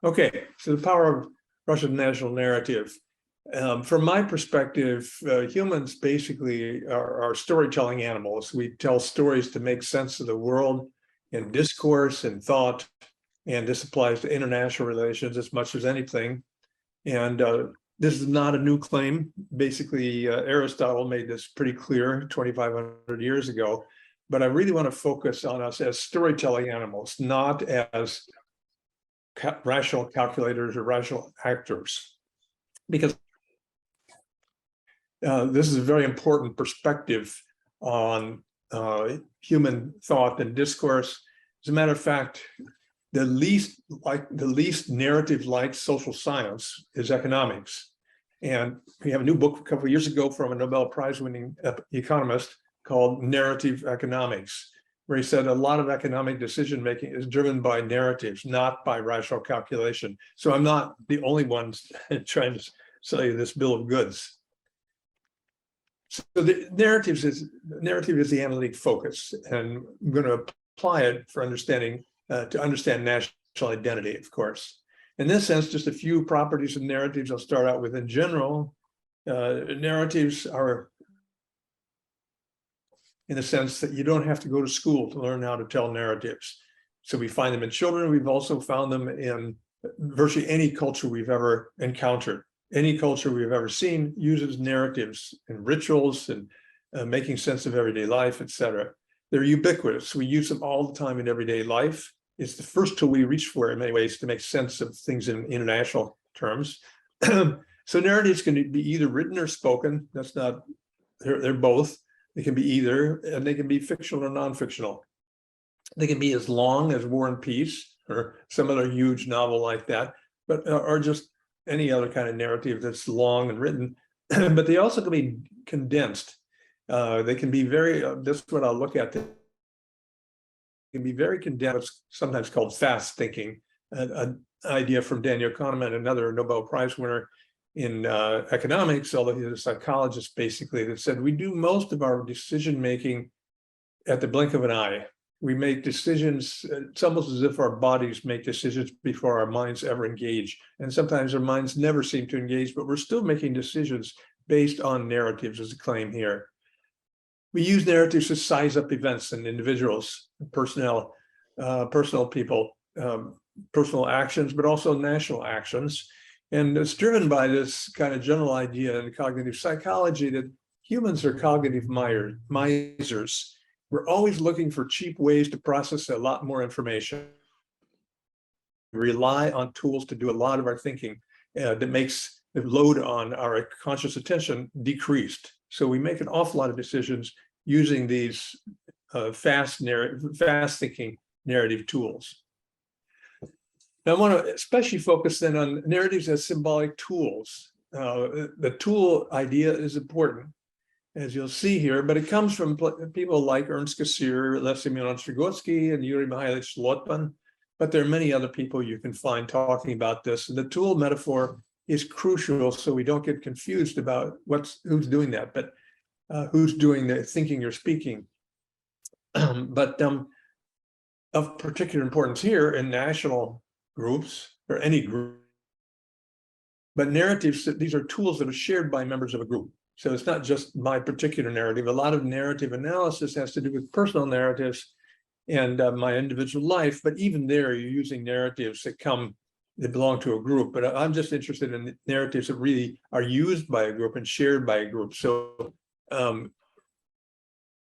Okay, so the power of Russian national narrative. From my perspective, humans basically are storytelling animals. We tell stories to make sense of the world in discourse and thought, and this applies to international relations as much as anything. And this is not a new claim. Basically, Aristotle made this pretty clear 2,500 years ago. But I really want to focus on us as storytelling animals, not as rational calculators or rational actors, because this is a very important perspective on human thought and discourse. As a matter of fact, the least narrative-like social science is economics. And we have a new book a couple of years ago from a Nobel Prize-winning economist called Narrative Economics, where he said a lot of economic decision-making is driven by narratives, not by rational calculation. So I'm not the only one trying to sell you this bill of goods. So the narrative is the analytic focus, and I'm going to apply it for understanding, to understand national identity, of course. In this sense, just a few properties of narratives I'll start out with. In general, narratives are in the sense that you don't have to go to school to learn how to tell narratives. So we find them in children. We've also found them in virtually any culture we've ever encountered. Any culture we've ever seen uses narratives and rituals and making sense of everyday life, etc. They're ubiquitous. We use them all the time in everyday life. It's the first tool we reach for in many ways to make sense of things in international terms. So narratives can be either written or spoken. That's not, they're both. They can be either, and they can be fictional or non-fictional. They can be as long as War and Peace or some other huge novel like that, but or just any other kind of narrative that's long and written. But they also can be condensed. They can be very, this is what I'll look at. They can be very condensed, sometimes called fast thinking, an idea from Daniel Kahneman, another Nobel Prize winner in economics, although he's a psychologist basically, that said we do most of our decision making at the blink of an eye. We make decisions, it's almost as if our bodies make decisions before our minds ever engage. And sometimes our minds never seem to engage, but we're still making decisions based on narratives, as a claim here. We use narratives to size up events and individuals, personal people, personal actions, but also national actions. And it's driven by this kind of general idea in cognitive psychology that humans are cognitive misers. We're always looking for cheap ways to process a lot more information. We rely on tools to do a lot of our thinking that makes the load on our conscious attention decreased. So we make an awful lot of decisions using these fast thinking narrative tools. Now, I want to especially focus then on narratives as symbolic tools. The tool idea is important, as you'll see here, but it comes from people like Ernst Cassirer, Lev Semyonovich Vygotsky, and Yuri Mikhailovich Lotman, but there are many other people you can find talking about this. And the tool metaphor is crucial so we don't get confused about who's doing that, but who's doing the thinking or speaking. But of particular importance here in national groups, or any group, but narratives, these are tools that are shared by members of a group. So it's not just my particular narrative. A lot of narrative analysis has to do with personal narratives and my individual life, but even there you're using narratives that belong to a group. But I'm just interested in narratives that really are used by a group and shared by a group. So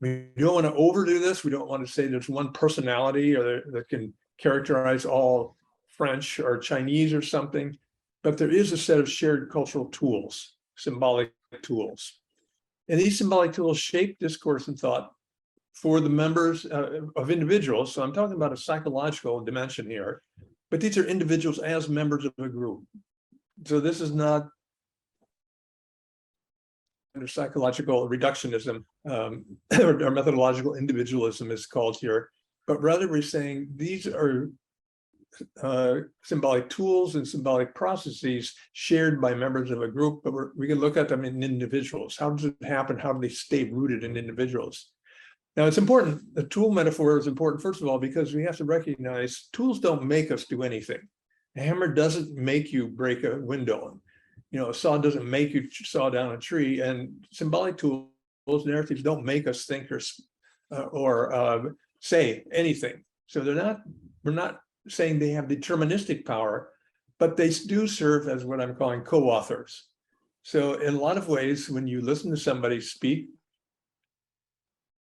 we don't want to overdo this. We don't want to say there's one personality or that can characterize all French or Chinese or something, but there is a set of shared cultural tools, symbolic tools. And these symbolic tools shape discourse and thought for the members of individuals. So I'm talking about a psychological dimension here, but these are individuals as members of a group. So this is not under psychological reductionism or methodological individualism is called here, but rather we're saying these are symbolic tools and symbolic processes shared by members of a group, but we can look at them in individuals. How does it happen? How do they stay rooted in individuals? Now, it's important. The tool metaphor is important, first of all, because we have to recognize tools don't make us do anything. A hammer doesn't make you break a window. A saw doesn't make you saw down a tree. And symbolic tools, narratives, don't make us think or say anything. So we're not saying they have deterministic power, but they do serve as what I'm calling co-authors. So in a lot of ways, when you listen to somebody speak,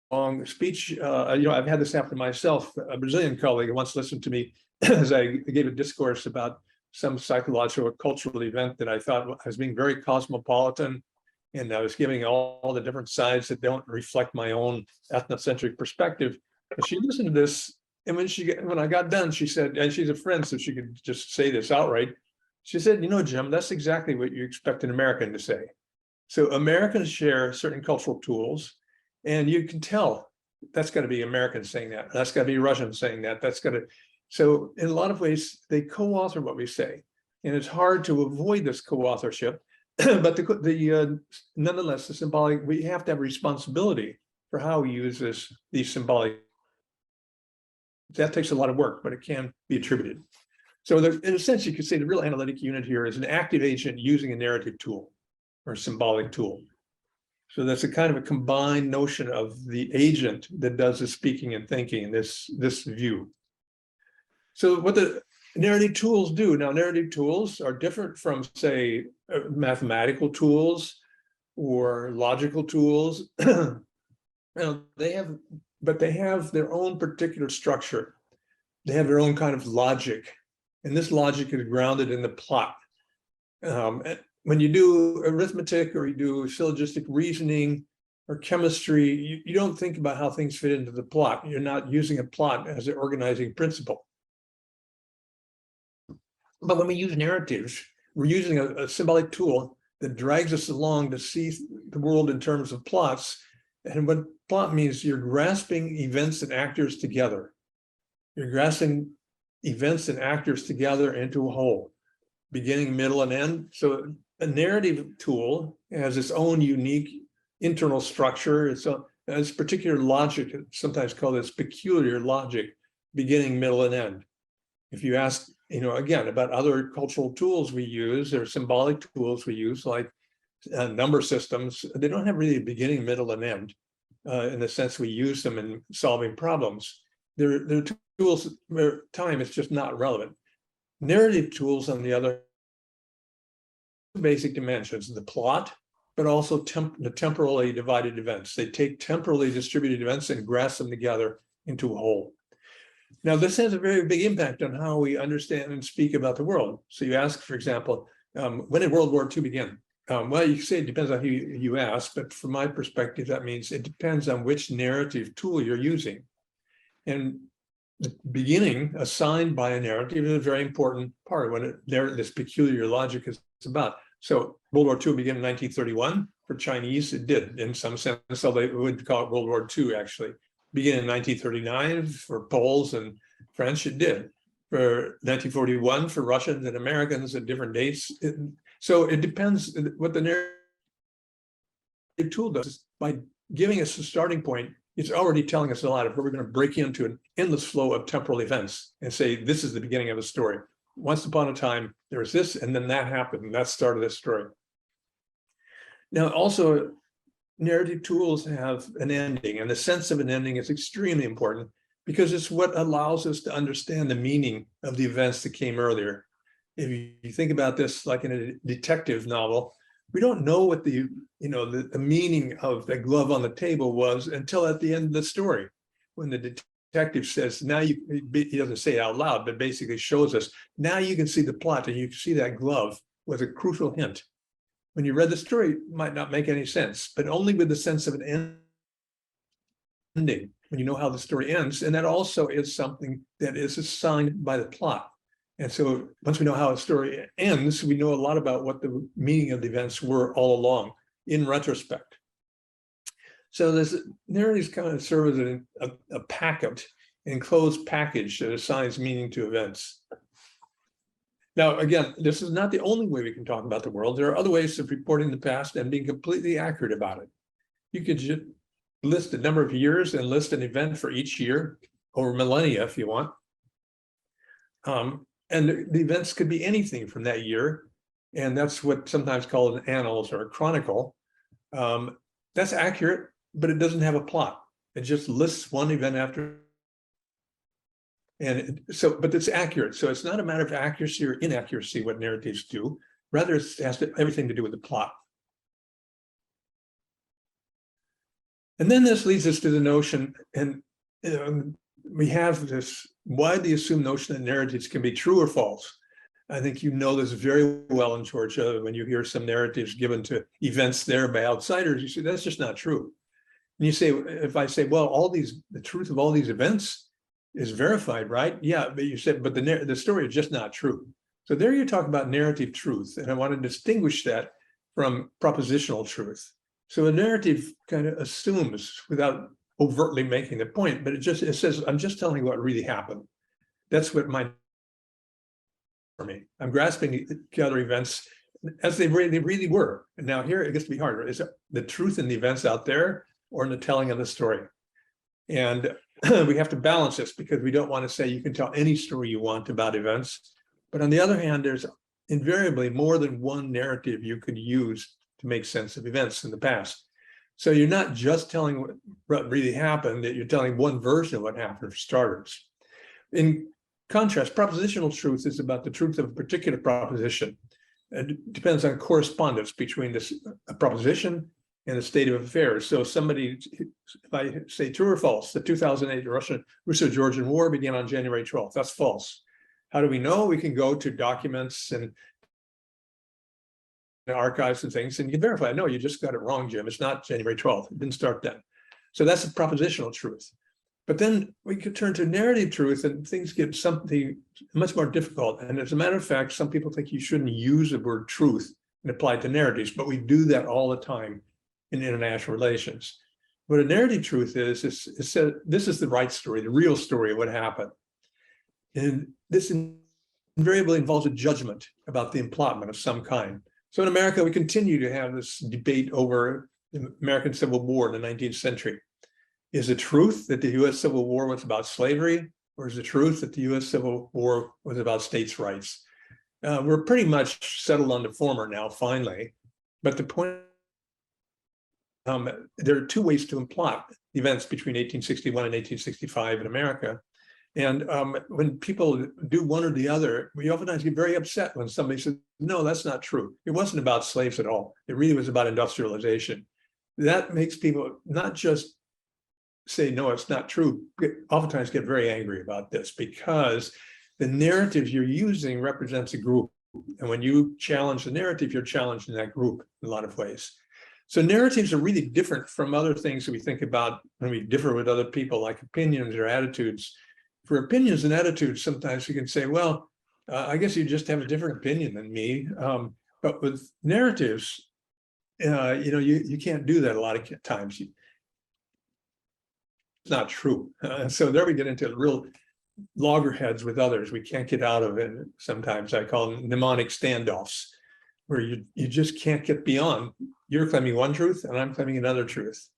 long speech, I've had this happen to myself. A Brazilian colleague once listened to me as I gave a discourse about some psychological or cultural event that I thought I was being very cosmopolitan, and I was giving all the different sides that don't reflect my own ethnocentric perspective. And she listened to this, and when I got done, she said, and she's a friend, so she could just say this outright. She said, Jim, that's exactly what you expect an American to say. So Americans share certain cultural tools, and you can tell that's got to be Americans saying that. That's got to be Russians saying that. So in a lot of ways, they co-author what we say, and it's hard to avoid this co-authorship. But nonetheless, the symbolic, we have to have responsibility for how we use these symbolic. That takes a lot of work, but it can be attributed. So in a sense, you could say the real analytic unit here is an active agent using a narrative tool or a symbolic tool. So that's a kind of a combined notion of the agent that does the speaking and thinking in this view. So what the narrative tools do, now narrative tools are different from, say, mathematical tools or logical tools. They have their own particular structure. They have their own kind of logic, and this logic is grounded in the plot. When you do arithmetic or you do syllogistic reasoning or chemistry, you don't think about how things fit into the plot. You're not using a plot as an organizing principle. But when we use narratives, we're using a symbolic tool that drags us along to see the world in terms of plots. And what plot means, you're grasping events and actors together. You're grasping events and actors together into a whole, beginning, middle, and end. So a narrative tool has its own unique internal structure. It's particular logic, sometimes called its peculiar logic, beginning, middle, and end. If you ask, again, about other cultural tools we use, or symbolic tools we use, like number systems, they don't have really a beginning, middle, and end in the sense we use them in solving problems. They're tools where time is just not relevant. Narrative tools, on the other, basic dimensions, the plot, but also the temporally divided events. They take temporally distributed events and grasp them together into a whole. Now, this has a very big impact on how we understand and speak about the world. So you ask, for example, when did World War II begin? Well, you can say it depends on who you ask, but from my perspective, that means it depends on which narrative tool you're using. And the beginning assigned by a narrative is a very important part of what this peculiar logic is about. So World War II began in 1931. For Chinese, it did in some sense, so they would call it World War II, actually. Began in 1939 for Poles and French, it did. For 1941 for Russians and Americans at different dates. So it depends what the narrative tool does. By giving us a starting point, it's already telling us a lot of where we're going to break into an endless flow of temporal events and say, this is the beginning of a story. Once upon a time, there was this, and then that happened, and that started this story. Now, also, narrative tools have an ending, and the sense of an ending is extremely important because it's what allows us to understand the meaning of the events that came earlier. If you think about this like in a detective novel, we don't know what the meaning of the glove on the table was until at the end of the story, when the detective says, now he doesn't say it out loud, but basically shows us, now you can see the plot and you can see that glove was a crucial hint. When you read the story, it might not make any sense, but only with the sense of an ending, when you know how the story ends. And that also is something that is assigned by the plot. And so once we know how a story ends, we know a lot about what the meaning of the events were all along in retrospect. So this narratives kind of serve as a packet, an enclosed package that assigns meaning to events. Now, again, this is not the only way we can talk about the world. There are other ways of reporting the past and being completely accurate about it. You could just list a number of years and list an event for each year, or millennia if you want. And the events could be anything from that year. And that's what sometimes called an annals or a chronicle. That's accurate, but it doesn't have a plot. It just lists one event after. And so, but it's accurate. So it's not a matter of accuracy or inaccuracy what narratives do. Rather, it has everything to do with the plot. And then this leads us to the notion, and we have this widely assumed notion that narratives can be true or false. I think you know this very well in Georgia. When you hear some narratives given to events there by outsiders, you say, that's just not true. And you say, if I say, well, the truth of all these events is verified, right? Yeah, but you said, but the story is just not true. So there you talk about narrative truth. And I want to distinguish that from propositional truth. So a narrative kind of assumes, without overtly making the point, but it says, I'm just telling you what really happened. That's what for me. I'm grasping together events as they really were. And now here it gets to be harder. Is the truth in the events out there or in the telling of the story? And we have to balance this because we don't want to say you can tell any story you want about events. But on the other hand, there's invariably more than one narrative you could use to make sense of events in the past. So you're not just telling what really happened, that you're telling one version of what happened for starters. In contrast, propositional truth is about the truth of a particular proposition. It depends on correspondence between a proposition and the state of affairs. So somebody, if I say true or false, the 2008 Russo-Georgian War began on January 12th. That's false. How do we know? We can go to documents and archives and things, and you can verify, no, you just got it wrong, Jim. It's not January 12th. It didn't start then. So that's a propositional truth. But then we could turn to narrative truth and things get something much more difficult. And as a matter of fact, some people think you shouldn't use the word truth and apply it to narratives, but we do that all the time in international relations. What a narrative truth is this is the right story, the real story of what happened. And this invariably involves a judgment about the implantment of some kind. So in America, we continue to have this debate over the American Civil War in the 19th century. Is it truth that the US Civil War was about slavery, or is it truth that the US Civil War was about states' rights? We're pretty much settled on the former now, finally. But the point, there are two ways to implot events between 1861 and 1865 in America. And when people do one or the other, we oftentimes get very upset when somebody says, no, that's not true. It wasn't about slaves at all. It really was about industrialization. That makes people not just say, no, it's not true, oftentimes get very angry about this because the narrative you're using represents a group. And when you challenge the narrative, you're challenging that group in a lot of ways. So narratives are really different from other things that we think about when we differ with other people, like opinions or attitudes. For opinions and attitudes, sometimes you can say, well, I guess you just have a different opinion than me. But with narratives, you can't do that a lot of times. It's not true. So there we get into real loggerheads with others. We can't get out of it. Sometimes I call them mnemonic standoffs, where you just can't get beyond. You're claiming one truth and I'm claiming another truth.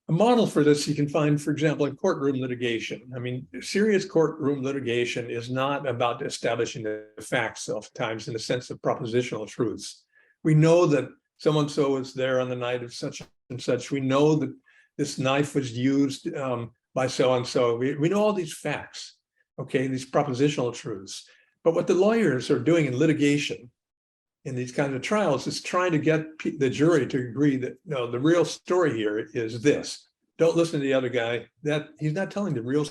A model for this you can find, for example, in courtroom litigation. I mean, serious courtroom litigation is not about establishing the facts oftentimes in the sense of propositional truths. We know that so-and-so was there on the night of such and such. We know that this knife was used by so-and-so. We know all these facts, okay, these propositional truths. But what the lawyers are doing in litigation in these kinds of trials is trying to get the jury to agree that, no, the real story here is this. Don't listen to the other guy. That he's not telling the real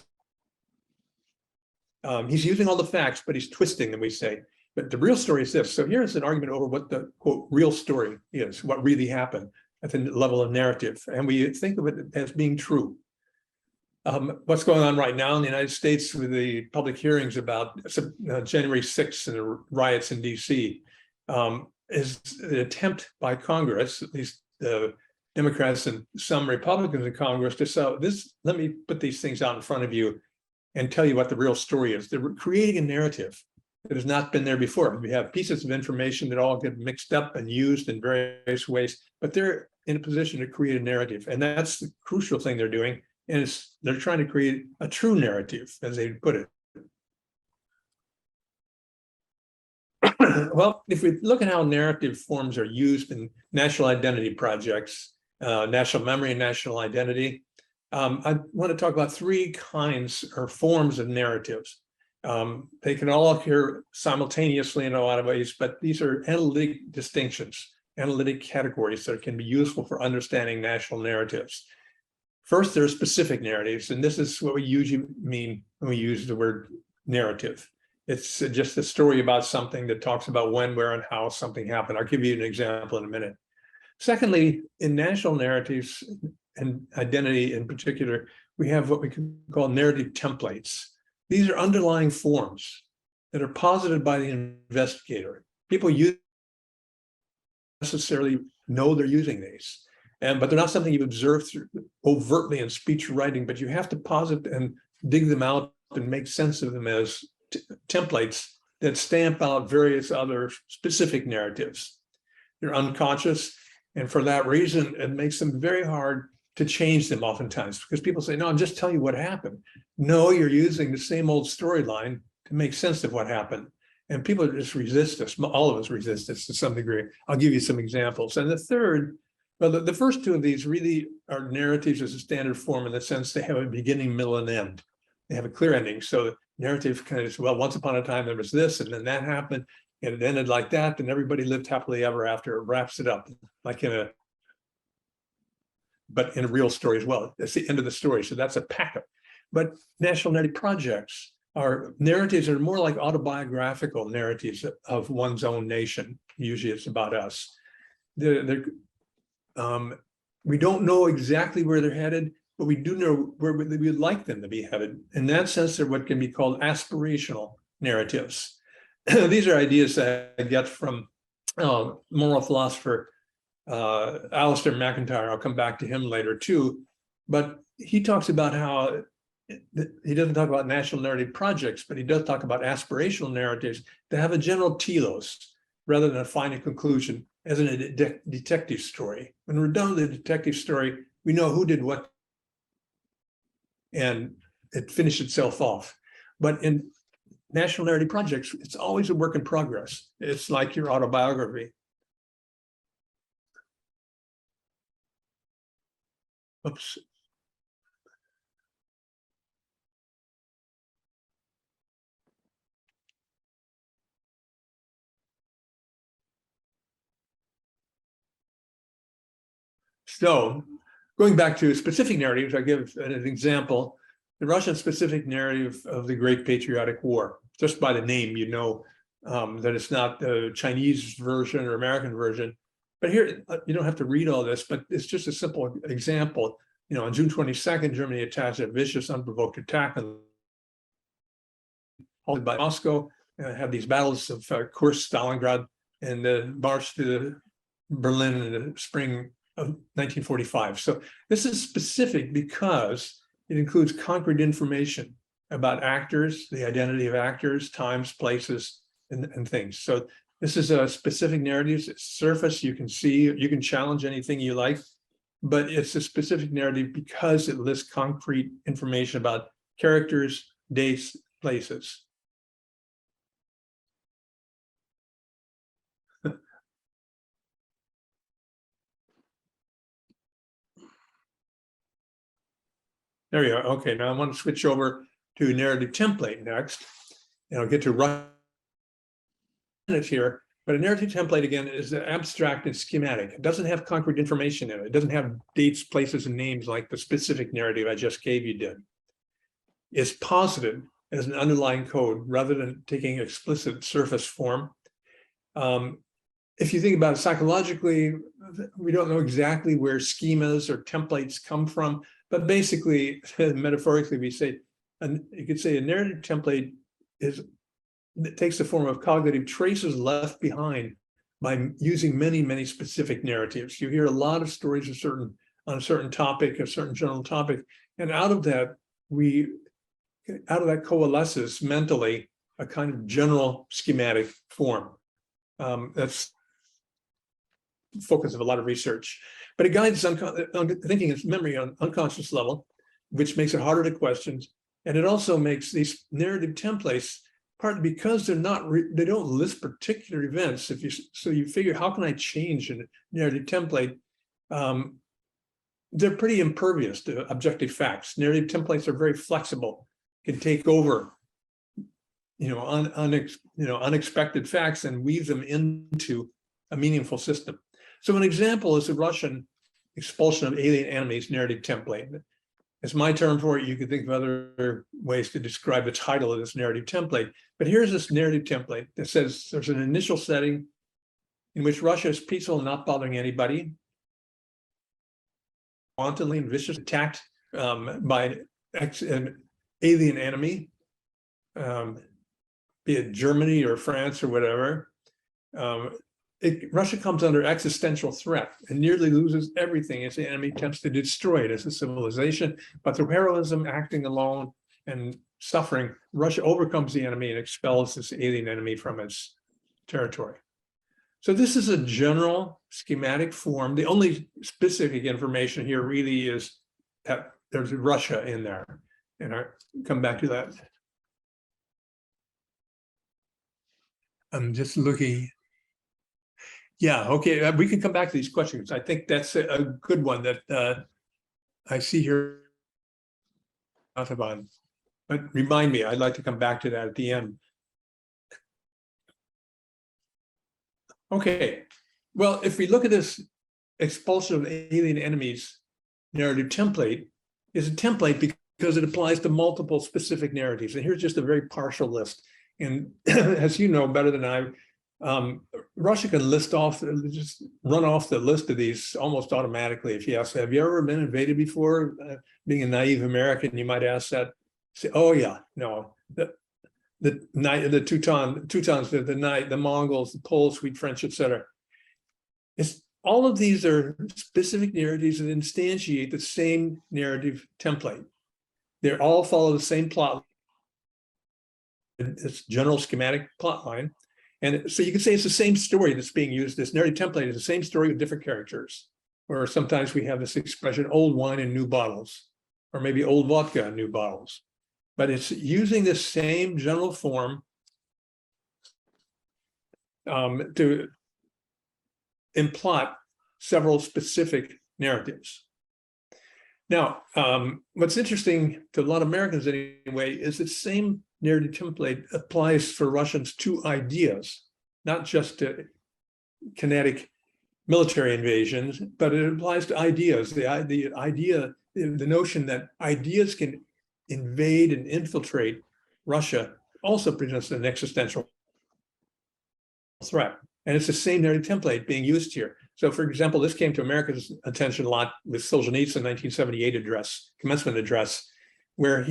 he's using all the facts, but he's twisting them, we say. But the real story is this. So here's an argument over what the, quote, real story is, what really happened at the level of narrative. And we think of it as being true. What's going on right now in the United States with the public hearings about January 6th and the riots in DC is an attempt by Congress, at least the Democrats and some Republicans in Congress, to say, let me put these things out in front of you and tell you what the real story is. They're creating a narrative that has not been there before. We have pieces of information that all get mixed up and used in various ways, but they're in a position to create a narrative. And that's the crucial thing they're doing. And they're trying to create a true narrative, as they put it. Well, if we look at how narrative forms are used in national identity projects, national memory and national identity, I want to talk about three kinds or forms of narratives. They can all occur simultaneously in a lot of ways, but these are analytic distinctions, analytic categories that can be useful for understanding national narratives. First, there are specific narratives, and this is what we usually mean when we use the word narrative. It's just a story about something that talks about when, where, and how something happened. I'll give you an example in a minute. Secondly, in national narratives and identity in particular, we have what we can call narrative templates. These are underlying forms that are posited by the investigator. People necessarily know they're using these, but they're not something you've observed overtly in speech writing, but you have to posit and dig them out and make sense of them as templates that stamp out various other specific narratives. They're unconscious, and for that reason, it makes them very hard to change them oftentimes, because people say, no, I'm just telling you what happened. No, you're using the same old storyline to make sense of what happened. And people just resist us. All of us resist this to some degree. I'll give you some examples. And the third, well, the first two of these really are narratives as a standard form in the sense they have a beginning, middle, and end. They have a clear ending. So the narrative kind of, well, once upon a time there was this, and then that happened, and it ended like that, and everybody lived happily ever after. It wraps it up like but in a real story as well. That's the end of the story. So that's a packet. But national narrative projects are narratives that are more like autobiographical narratives of one's own nation. Usually it's about us. We don't know exactly where they're headed, but we do know where we'd like them to be headed. In that sense, they're what can be called aspirational narratives. These are ideas that I get from moral philosopher Alistair McIntyre. I'll come back to him later too, but he talks about how he doesn't talk about national narrative projects, but he does talk about aspirational narratives that have a general telos rather than a final conclusion, as in a detective story. When we're done with the detective story, we know who did what and it finished itself off. But in national narrative projects, it's always a work in progress. It's like your autobiography. Oops. So going back to specific narratives, I give an example. The Russian specific narrative of the Great Patriotic War. Just by the name, you know that it's not the Chinese version or American version. But here, you don't have to read all this, but it's just a simple example. You know, on June 22nd, Germany attached a vicious, unprovoked attack halted by Moscow, had these battles of Kursk, Stalingrad, and the march to Berlin in the spring of 1945. So this is specific because it includes concrete information about actors, the identity of actors, times, places, and things. So this is a specific narrative. It's surface, you can see, you can challenge anything you like, but it's a specific narrative because it lists concrete information about characters, dates, places. There you are. Okay, now I want to switch over to narrative template next, and I'll get to run it here. But a narrative template, again, is abstract and schematic. It doesn't have concrete information in it. It doesn't have dates, places, and names like the specific narrative I just gave you did. It's posited as an underlying code rather than taking explicit surface form. If you think about it psychologically, we don't know exactly where schemas or templates come from, but basically, metaphorically, we say, and you could say a narrative template takes the form of cognitive traces left behind by using many, many specific narratives. You hear a lot of stories on a certain topic, a certain general topic, and out of that coalesces mentally a kind of general schematic form. That's the focus of a lot of research, but it guides thinking and memory on unconscious level, which makes it harder to question. And it also makes these narrative templates partly because they don't list particular events. So you figure, how can I change a narrative template? They're pretty impervious to objective facts. Narrative templates are very flexible, can take over, unexpected facts and weave them into a meaningful system. So an example is the Russian expulsion of alien enemies narrative template. It's my term for it. You could think of other ways to describe the title of this narrative template. But here's this narrative template that says there's an initial setting in which Russia is peaceful and not bothering anybody, wantonly and viciously attacked by an alien enemy, be it Germany or France or whatever. Russia comes under existential threat and nearly loses everything as the enemy attempts to destroy it as a civilization. But through heroism, acting alone, and suffering, Russia overcomes the enemy and expels this alien enemy from its territory. So this is a general schematic form. The only specific information here really is that there's Russia in there. And I'll come back to that. I'm just looking. Yeah, okay, we can come back to these questions. I think that's a good one that I see here. But remind me, I'd like to come back to that at the end. Okay, well, if we look at this expulsion of alien enemies narrative template, is a template because it applies to multiple specific narratives. And here's just a very partial list. And as you know better than I, Russia can just run off the list of these almost automatically. If you ask, have you ever been invaded before? Being a naive American, you might ask that. Say, oh yeah, no. The Teutons, the Mongols, the Poles, Swedes, French, etc. All of these are specific narratives that instantiate the same narrative template. They all follow the same plot. It's general schematic plot line. And so you can say it's the same story that's being used. This narrative template is the same story with different characters. Or sometimes we have this expression, old wine in new bottles, or maybe old vodka in new bottles. But it's using this same general form to implot several specific narratives. Now, what's interesting to a lot of Americans anyway is the same narrative template applies for Russians to ideas, not just to kinetic military invasions, but it applies to ideas. The idea, the notion that ideas can invade and infiltrate Russia also presents an existential threat. And it's the same narrative template being used here. So for example, this came to America's attention a lot with Solzhenitsyn's 1978 address, commencement address, where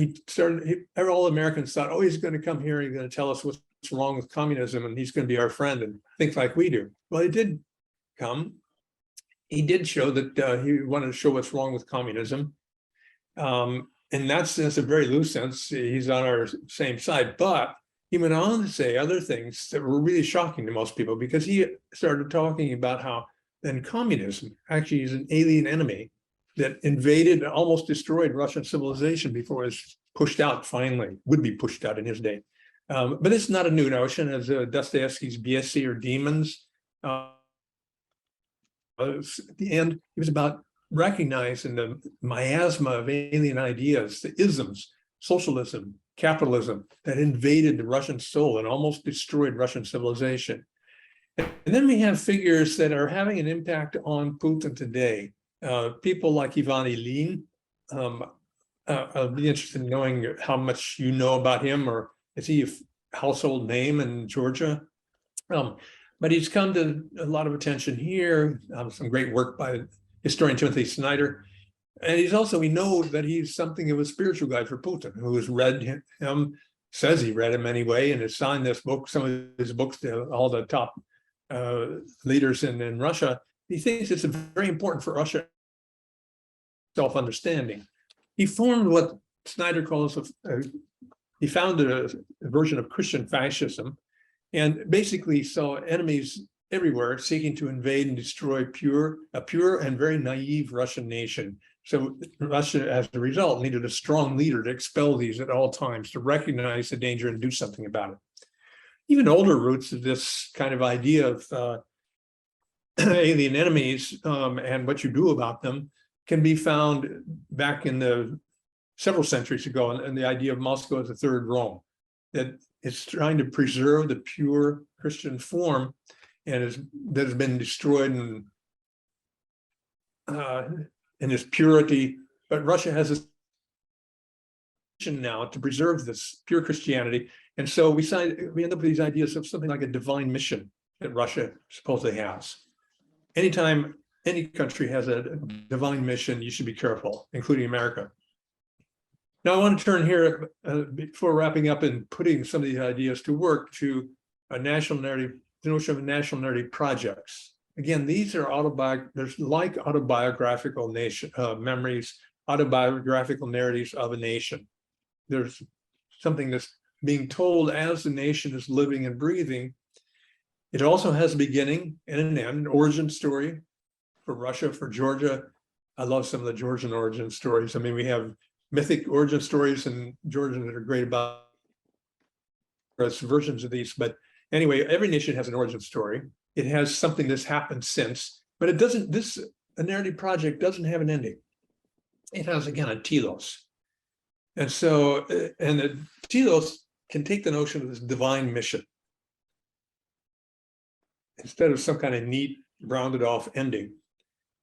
all Americans thought, oh, he's going to come here and he's going to tell us what's wrong with communism and he's going to be our friend and think like we do. Well, he did come. He did show that he wanted to show what's wrong with communism. In that sense, a very loose sense, he's on our same side. But he went on to say other things that were really shocking to most people, because he started talking about how then communism actually is an alien enemy that invaded and almost destroyed Russian civilization before it was pushed out finally, would be pushed out in his day. But it's not a new notion, as Dostoevsky's Biesi or Demons. At the end, it was about recognizing the miasma of alien ideas, the isms, socialism, capitalism, that invaded the Russian soul and almost destroyed Russian civilization. And then we have figures that are having an impact on Putin today. People like Ivan Ilyin. I'll be interested in knowing how much you know about him, or is he a household name in Georgia? But he's come to a lot of attention here, some great work by historian Timothy Snyder. And he's also, we know that he's something of a spiritual guide for Putin, who has read him, says he read him anyway, and has signed this book, some of his books to all the top leaders in Russia. He thinks it's very important for Russia self-understanding. He formed what Snyder calls he founded a version of Christian fascism, and basically saw enemies everywhere seeking to invade and destroy a pure and very naive Russian nation. So Russia, as a result, needed a strong leader to expel these at all times, to recognize the danger and do something about it. even older roots of this kind of idea of alien enemies and what you do about them can be found back in the several centuries ago, and the idea of Moscow as a third Rome, that it's trying to preserve the pure Christian form that has been destroyed in its purity. But Russia has a mission now to preserve this pure Christianity. And so we end up with these ideas of something like a divine mission that Russia supposedly has. Anytime any country has a divine mission, you should be careful, including America. Now, I want to turn here, before wrapping up and putting some of these ideas to work, to a national narrative, the notion of national narrative projects. Again, these are there's like autobiographical memories, autobiographical narratives of a nation. There's something that's being told as the nation is living and breathing. It also has a beginning and an end, an origin story for Russia, for Georgia. I love some of the Georgian origin stories. I mean, we have mythic origin stories in Georgia that are great about versions of these. But anyway, every nation has an origin story. It has something that's happened since, but it doesn't, a narrative project doesn't have an ending. It has, again, a telos. And so, and the telos can take the notion of this divine mission instead of some kind of neat, rounded off ending.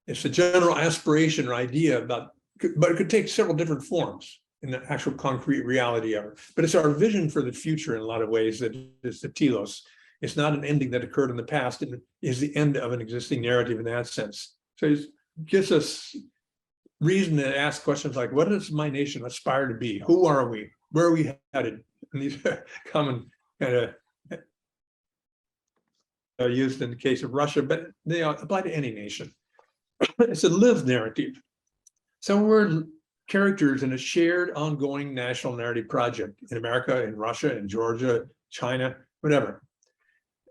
It's a general aspiration or idea about, but it could take several different forms in the actual concrete reality of it. But it's our vision for the future in a lot of ways that is the telos. It's not an ending that occurred in the past. It is the end of an existing narrative in that sense. So it gives us reason to ask questions like, what does my nation aspire to be? Who are we? Where are we headed? And these are common kind of used in the case of Russia, but they apply to any nation. It's a lived narrative. So we're characters in a shared ongoing national narrative project in America, in Russia, in Georgia, China, whatever.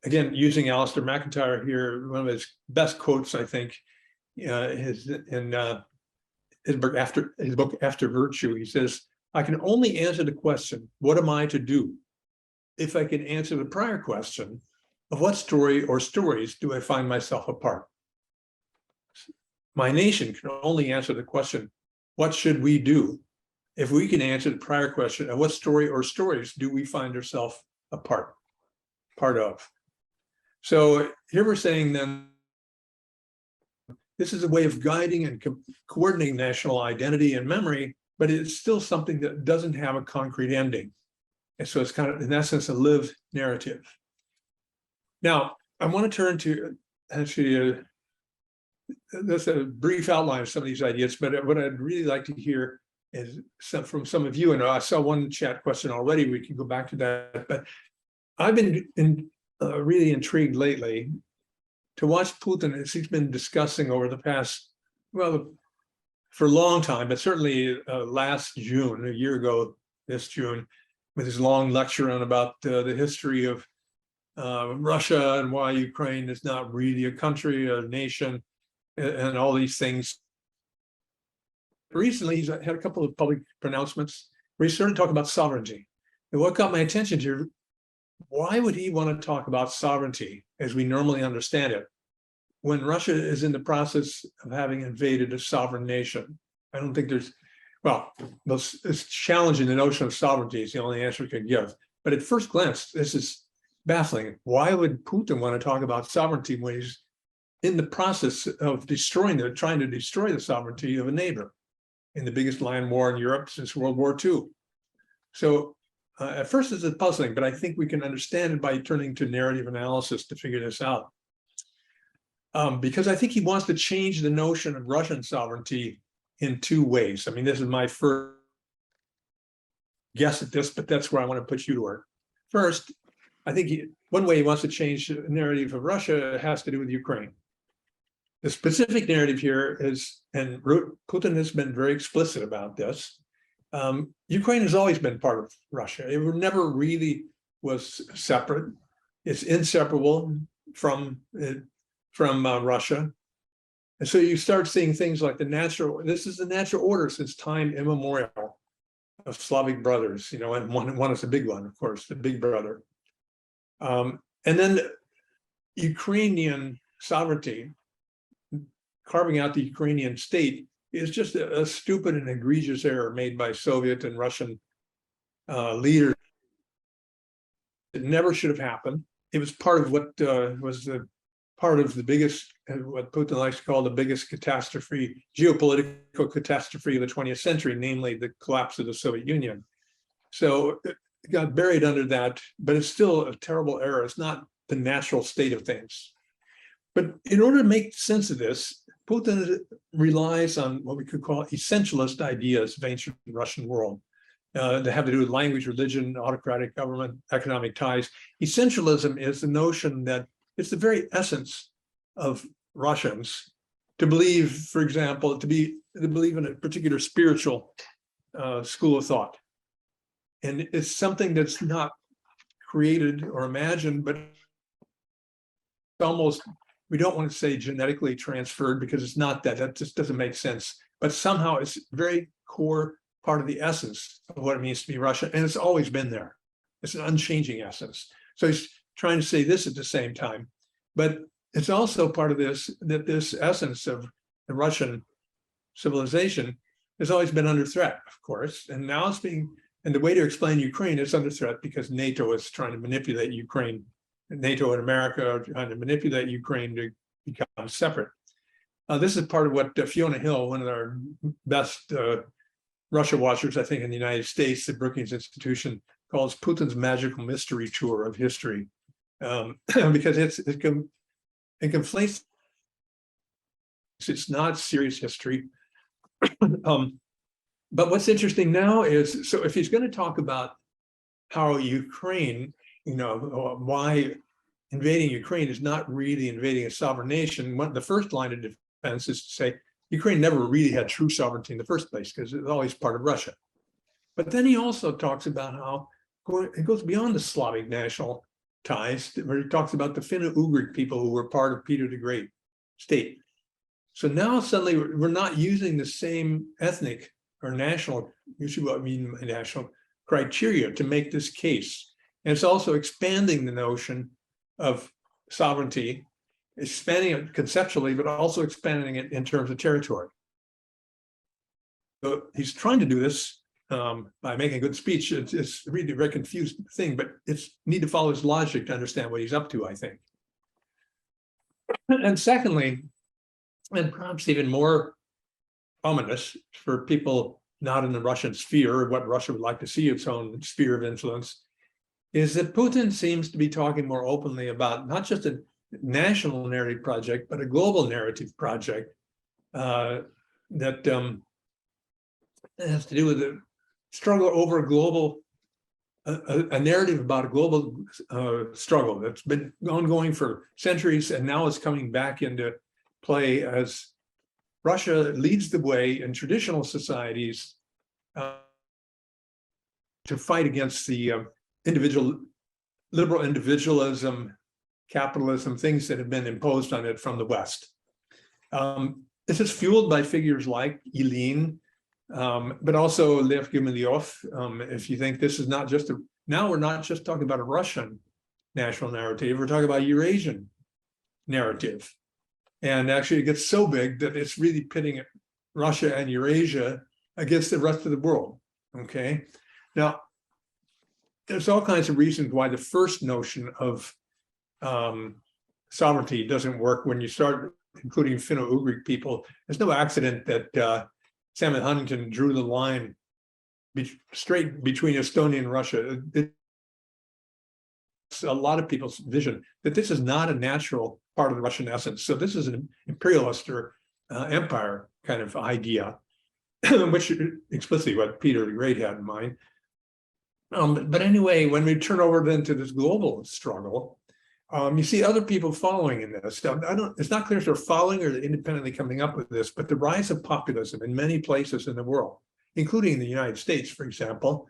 Again, using Alistair McIntyre here, one of his best quotes, I think, is in his book After Virtue. He says, I can only answer the question, what am I to do? If I can answer the prior question of what story or stories do I find myself a part? My nation can only answer the question, what should we do? If we can answer the prior question of what story or stories do we find ourselves a part of? So here we're saying then, this is a way of guiding and coordinating national identity and memory, but it's still something that doesn't have a concrete ending. And so it's kind of, in essence, a lived narrative. Now, I want to turn to actually that's a brief outline of some of these ideas, but what I'd really like to hear is from some of you, and I saw one chat question already, we can go back to that, but I've been really intrigued lately to watch Putin as he's been discussing over the past, well, for a long time, but certainly last June, a year ago, this June, with his long lecture on about the history of Russia and why Ukraine is not really a country, a nation, and all these things. Recently, he's had a couple of public pronouncements where he started talking about sovereignty. And what got my attention to, why would he want to talk about sovereignty as we normally understand it when Russia is in the process of having invaded a sovereign nation? I don't think there's, well, it's challenging the notion of sovereignty is the only answer we could give. But at first glance, this is baffling. Why would Putin want to talk about sovereignty when he's in the process of trying to destroy the sovereignty of a neighbor in the biggest land war in Europe since World War II? So at first it's puzzling, but I think we can understand it by turning to narrative analysis to figure this out. Because I think he wants to change the notion of Russian sovereignty in two ways. I mean, this is my first guess at this, but that's where I want to put you to work. First, I think one way he wants to change the narrative of Russia has to do with Ukraine. The specific narrative here is, and Putin has been very explicit about this, Ukraine has always been part of Russia. It never really was separate. It's inseparable from Russia. And so you start seeing things like this is the natural order since time immemorial of Slavic brothers, and one is a big one, of course, the big brother. And then Ukrainian sovereignty, carving out the Ukrainian state, is just a stupid and egregious error made by Soviet and Russian leaders. It never should have happened. It was part of what was the part of the biggest, what Putin likes to call the biggest catastrophe, geopolitical catastrophe of the 20th century, namely the collapse of the Soviet Union. So it got buried under that, but it's still a terrible error. It's not the natural state of things. But in order to make sense of this, Putin relies on what we could call essentialist ideas of ancient Russian world. That have to do with language, religion, autocratic government, economic ties. Essentialism is the notion that it's the very essence of Russians to believe, for example, to believe in a particular spiritual school of thought. And it's something that's not created or imagined, but almost, we don't want to say genetically transferred because it's not that. That just doesn't make sense. But somehow it's very core part of the essence of what it means to be Russian, and it's always been there. It's an unchanging essence. So he's trying to say this at the same time, but it's also part of this, that this essence of the Russian civilization has always been under threat, of course, and now it's being, and the way to explain Ukraine is under threat because NATO is trying to manipulate Ukraine. NATO and America are trying to manipulate Ukraine to become separate. This is part of what Fiona Hill, one of our best Russia watchers, I think, in the United States, the Brookings Institution, calls Putin's magical mystery tour of history, because it conflates. It's not serious history. But what's interesting now is, so if he's going to talk about how Ukraine, why invading Ukraine is not really invading a sovereign nation, the first line of defense is to say, Ukraine never really had true sovereignty in the first place because it was always part of Russia. But then he also talks about how it goes beyond the Slavic national ties, where he talks about the Finno-Ugric people who were part of Peter the Great state. So now suddenly we're not using the same ethnic or national, national criteria to make this case. And it's also expanding the notion of sovereignty, expanding it conceptually, but also expanding it in terms of territory. So he's trying to do this by making a good speech. It's really a very confused thing, but it's need to follow his logic to understand what he's up to, I think. And secondly, and perhaps even more ominous for people not in the Russian sphere, what Russia would like to see its own sphere of influence, is that Putin seems to be talking more openly about not just a national narrative project, but a global narrative project that has to do with the struggle over a global, a narrative about a global struggle that's been ongoing for centuries, and now is coming back into play as Russia leads the way in traditional societies to fight against the liberal individualism, capitalism, things that have been imposed on it from the West. This is fueled by figures like Ilyin, but also Lev Gumilyov. If you think this is not just now we're not just talking about a Russian national narrative, we're talking about a Eurasian narrative. And actually it gets so big that it's really pitting Russia and Eurasia against the rest of the world, okay? Now, there's all kinds of reasons why the first notion of sovereignty doesn't work when you start including Finno-Ugric people. There's no accident that Samuel Huntington drew the line straight between Estonia and Russia. It's a lot of people's vision that this is not a natural part of the Russian essence. So this is an imperialist or empire kind of idea, which explicitly what Peter the Great had in mind. But anyway, when we turn over then to this global struggle, you see other people following in this. It's not clear if they're following or they're independently coming up with this, but the rise of populism in many places in the world, including in the United States, for example,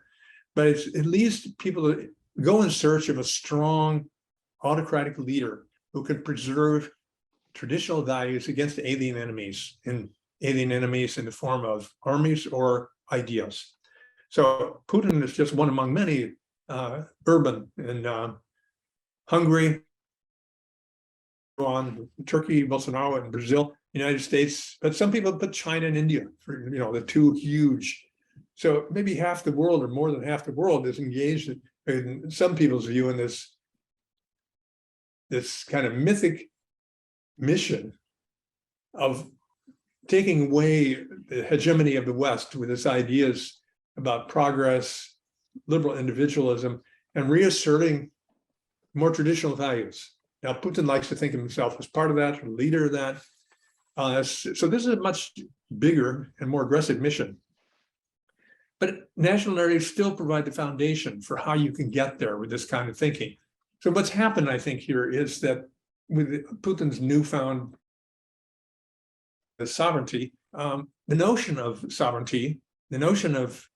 but it leads people to go in search of a strong autocratic leader who can preserve traditional values against alien enemies in the form of armies or ideas. So Putin is just one among many urban and Hungary, on Turkey, Bolsonaro, and Brazil, United States, but some people put China and India for, the two huge. So maybe half the world or more than half the world is engaged in some people's view in this kind of mythic mission of taking away the hegemony of the West with its ideas about progress, liberal individualism, and reasserting more traditional values. Now, Putin likes to think of himself as part of that, or leader of that. So this is a much bigger and more aggressive mission. But national narratives still provide the foundation for how you can get there with this kind of thinking. So what's happened, I think, here is that with Putin's newfound sovereignty, the notion of sovereignty, the notion of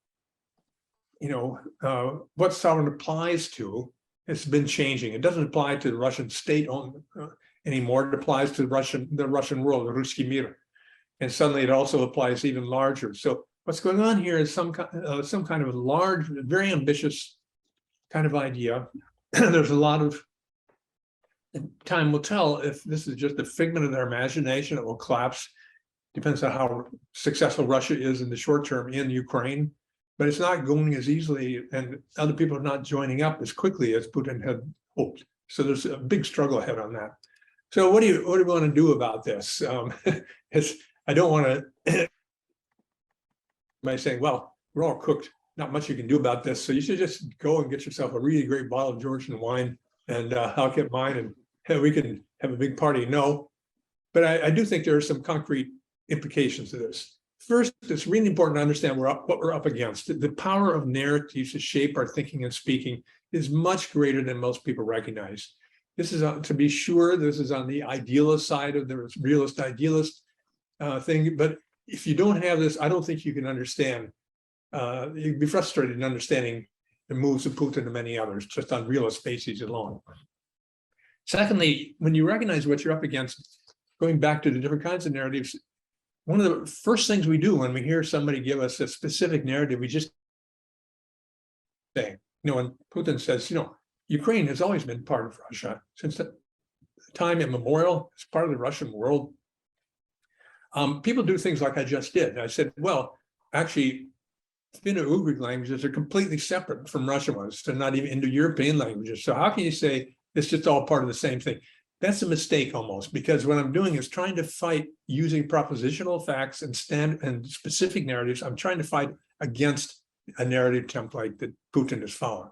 what sovereign applies to, has been changing. It doesn't apply to the Russian state anymore. It applies to the Russian world, the Ruski Mir, and suddenly it also applies even larger. So what's going on here is some kind of large, very ambitious kind of idea. There's a lot of time will tell if this is just a figment of their imagination. It will collapse. Depends on how successful Russia is in the short term in Ukraine. But it's not going as easily, and other people are not joining up as quickly as Putin had hoped. So there's a big struggle ahead on that. So what do you want to do about this? I don't want to by saying, well, we're all cooked. Not much you can do about this. So you should just go and get yourself a really great bottle of Georgian wine, and I'll get mine, and we can have a big party. No, but I do think there are some concrete implications to this. First, it's really important to understand what we're up against. The power of narratives to shape our thinking and speaking is much greater than most people recognize. This is, to be sure, this is on the idealist side of the realist idealist thing. But if you don't have this, I don't think you can understand. You'd be frustrated in understanding the moves of Putin and many others, just on realist bases alone. Secondly, when you recognize what you're up against, going back to the different kinds of narratives, one of the first things we do when we hear somebody give us a specific narrative, we just say, when Putin says, Ukraine has always been part of Russia since the time immemorial, it's part of the Russian world. People do things like I just did. And I said, well, actually, Finno-Ugric languages are completely separate from Russian ones. They're not even Indo-European languages. So how can you say it's just all part of the same thing? That's a mistake almost, because what I'm doing is trying to fight using propositional facts and specific narratives. I'm trying to fight against a narrative template that Putin is following.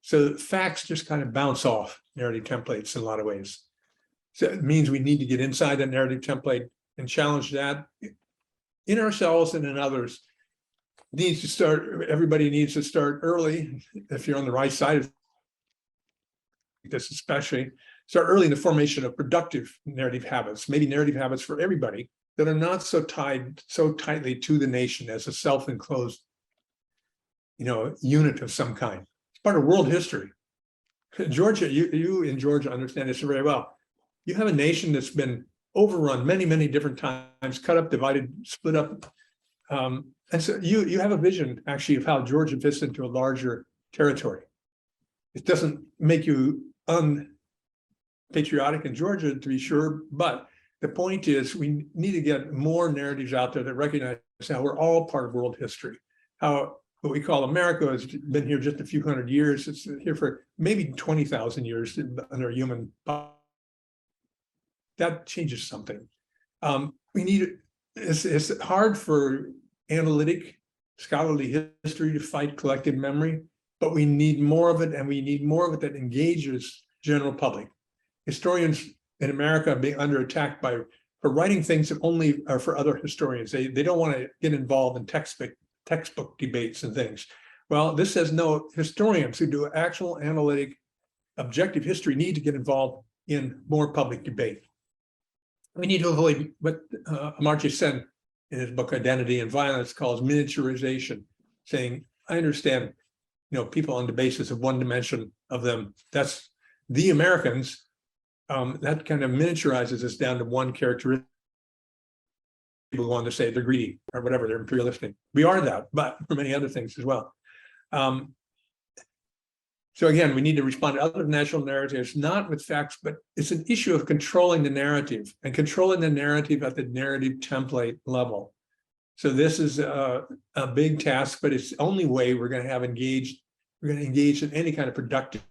So facts just kind of bounce off narrative templates in a lot of ways. So it means we need to get inside that narrative template and challenge that in ourselves and in others. Everybody needs to start early. If you're on the right side of this, especially, start early in the formation of productive narrative habits, maybe narrative habits for everybody that are not so tied so tightly to the nation as a self-enclosed, unit of some kind. It's part of world history. Georgia, you in Georgia understand this very well. You have a nation that's been overrun many, many different times, cut up, divided, split up. And so you have a vision, actually, of how Georgia fits into a larger territory. It doesn't make you unpatriotic in Georgia, to be sure, but the point is we need to get more narratives out there that recognize how we're all part of world history, how what we call America has been here just a few hundred years. It's here for maybe 20,000 years under human. That changes something. It's hard for analytic scholarly history to fight collective memory, but we need more of it, and we need more of it that engages general public. Historians in America are being under attack for writing things that only are for other historians. They don't want to get involved in textbook debates and things. Well, this says no, historians who do actual analytic, objective history need to get involved in more public debate. We need to avoid what Amartya Sen in his book Identity and Violence calls miniaturization, saying, I understand, people on the basis of one dimension of them, that's the Americans, that kind of miniaturizes us down to one characteristic. People want to say they're greedy or whatever, they're imperialistic. We are that, but for many other things as well. So again, we need to respond to other national narratives, not with facts, but it's an issue of controlling the narrative and controlling the narrative at the narrative template level. So this is a big task, but it's the only way we're going to have engaged. We're going to engage in any kind of productive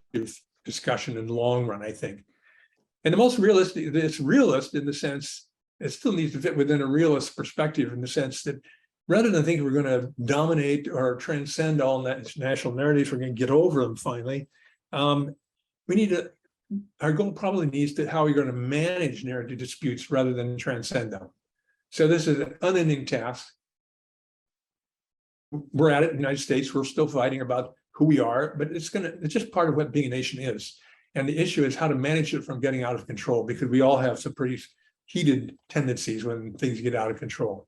discussion in the long run, I think. And the most realistic, it's realist in the sense, it still needs to fit within a realist perspective in the sense that rather than think we're going to dominate or transcend all national narratives, we're going to get over them finally. We need to, our goal probably needs to how we're going to manage narrative disputes rather than transcend them. So this is an unending task. We're at it in the United States. We're still fighting about who we are, but it's just part of what being a nation is. And the issue is how to manage it from getting out of control, because we all have some pretty heated tendencies when things get out of control.